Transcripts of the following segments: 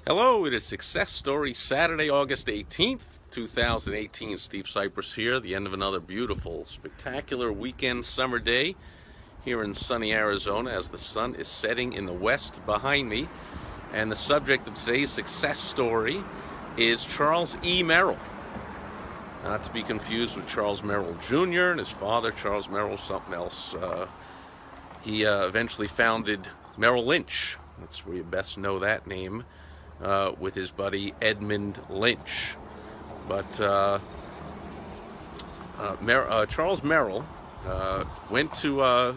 Hello, it is Success Story Saturday, August 18th, 2018. Steve Sipress here, the end of another beautiful, spectacular weekend summer day here in sunny Arizona as the sun is setting in the west behind me. And the subject of today's success story is Charles E. Merrill. Not to be confused with Charles Merrill Jr. and his father, Charles Merrill, something else. He eventually founded Merrill Lynch. That's where you best know that name. With his buddy Edmund Lynch. But Charles Merrill went to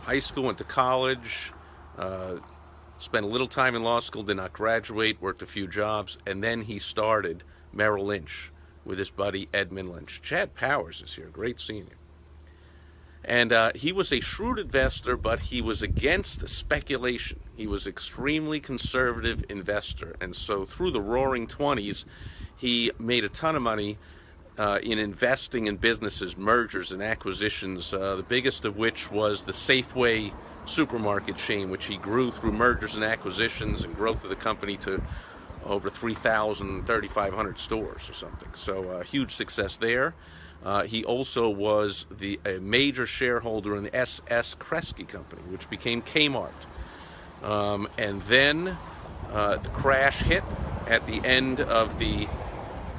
high school, went to college, spent a little time in law school, did not graduate, worked a few jobs, and then he started Merrill Lynch with his buddy Edmund Lynch. Chad Powers is here, great seeing you. And he was a shrewd investor, but he was against speculation. He was extremely conservative investor. And so through the roaring 20s, he made a ton of money in investing in businesses, mergers and acquisitions, the biggest of which was the Safeway supermarket chain, which he grew through mergers and acquisitions and growth of the company to over 3,000, 3,500 stores or something. So huge success there. He also was a major shareholder in the S.S. Kresge Company, which became K-Mart. And then the crash hit at the end of the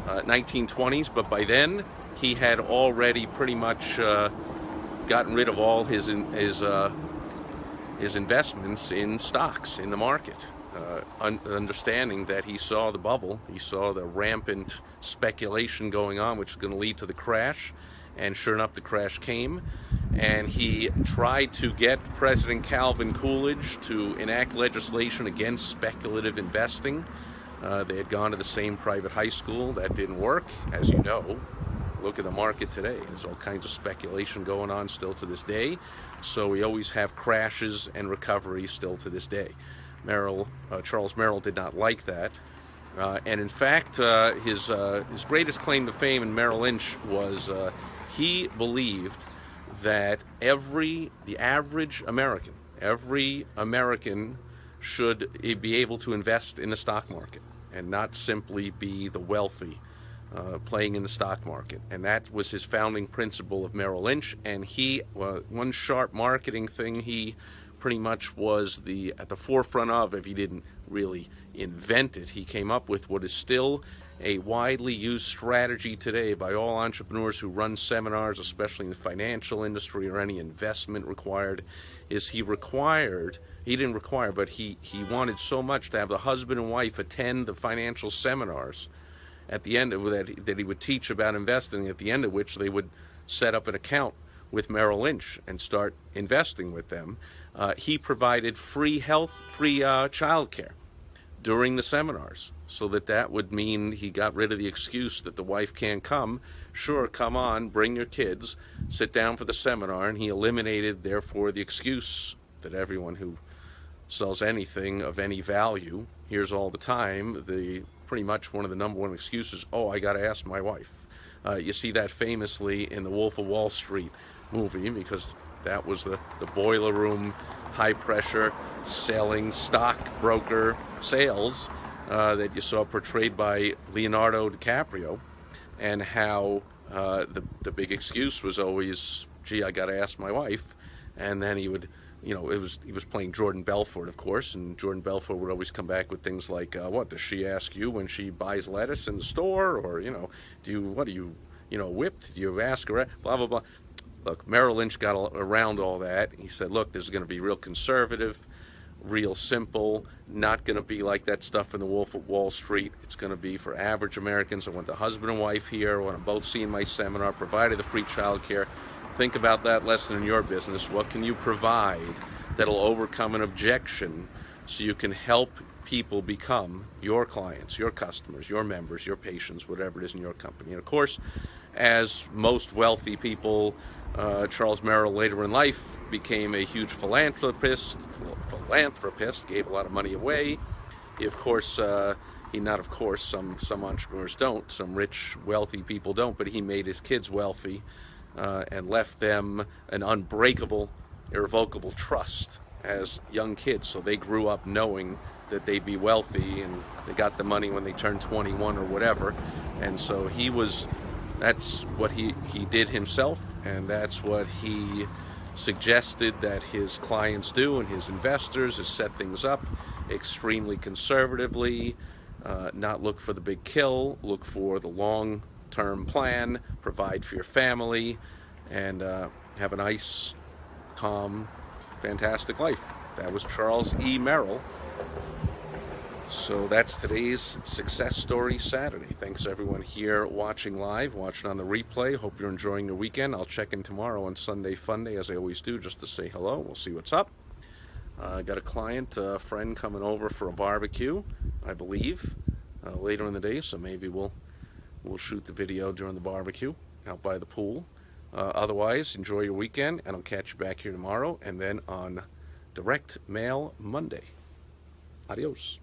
1920s, but by then he had already pretty much gotten rid of all his investments in stocks in the market. Understanding that he saw the bubble, he saw the rampant speculation going on, which was going to lead to the crash, and sure enough, the crash came, and he tried to get President Calvin Coolidge to enact legislation against speculative investing. They had gone to the same private high school. That didn't work, as you know. Look at the market today. There's all kinds of speculation going on still to this day, so we always have crashes and recoveries still to this day. Charles Merrill did not like that, and in fact, his greatest claim to fame in Merrill Lynch was he believed that every American should be able to invest in the stock market and not simply be the wealthy playing in the stock market. And that was his founding principle of Merrill Lynch. And one sharp marketing thing he pretty much was at the forefront of, if he didn't really invent it, he came up with what is still a widely used strategy today by all entrepreneurs who run seminars, especially in the financial industry or any investment required, is he wanted so much to have the husband and wife attend the financial seminars at the end of that he would teach about investing, at the end of which they would set up an account with Merrill Lynch and start investing with them. He provided free child care during the seminars, so that would mean he got rid of the excuse that the wife can't come. Sure, come on, bring your kids, sit down for the seminar, and he eliminated, therefore, the excuse that everyone who sells anything of any value hears all the time. Pretty much one of the number one excuses, oh, I got to ask my wife. You see that famously in the Wolf of Wall Street movie, because that was the boiler room, high-pressure selling stockbroker sales that you saw portrayed by Leonardo DiCaprio, and how the big excuse was always, gee, I got to ask my wife. And then he would, he was playing Jordan Belfort, of course, and Jordan Belfort would always come back with things like, what does she ask you when she buys lettuce in the store? Or, what do you whipped? Do you ask her? Blah, blah, blah. Look, Merrill Lynch got around all that. He said, look, this is going to be real conservative, real simple, not going to be like that stuff in the Wolf of Wall Street. It's going to be for average Americans. I want the husband and wife here. I want them both seeing my seminar, provided the free child care. Think about that lesson in your business. What can you provide that'll overcome an objection so you can help people become your clients, your customers, your members, your patients, whatever it is in your company? And of course, as most wealthy people, Charles Merrill later in life became a huge philanthropist, gave a lot of money away. Some entrepreneurs don't, some rich, wealthy people don't, but he made his kids wealthy and left them an unbreakable, irrevocable trust as young kids. So they grew up knowing that they'd be wealthy, and they got the money when they turned 21 or whatever. And so that's what he did himself, and that's what he suggested that his clients do and his investors, is set things up extremely conservatively, not look for the big kill, look for the long-term plan, provide for your family, and have a nice, calm, fantastic life. That was Charles E. Merrill. So that's today's Success Story Saturday. Thanks everyone here watching live, watching on the replay. Hope you're enjoying your weekend. I'll check in tomorrow on Sunday Fun Day, as I always do, just to say hello. We'll see what's up. Got a client, a friend coming over for a barbecue, I believe, later in the day. So maybe we'll shoot the video during the barbecue out by the pool. Otherwise, enjoy your weekend, and I'll catch you back here tomorrow, and then on Direct Mail Monday. Adios.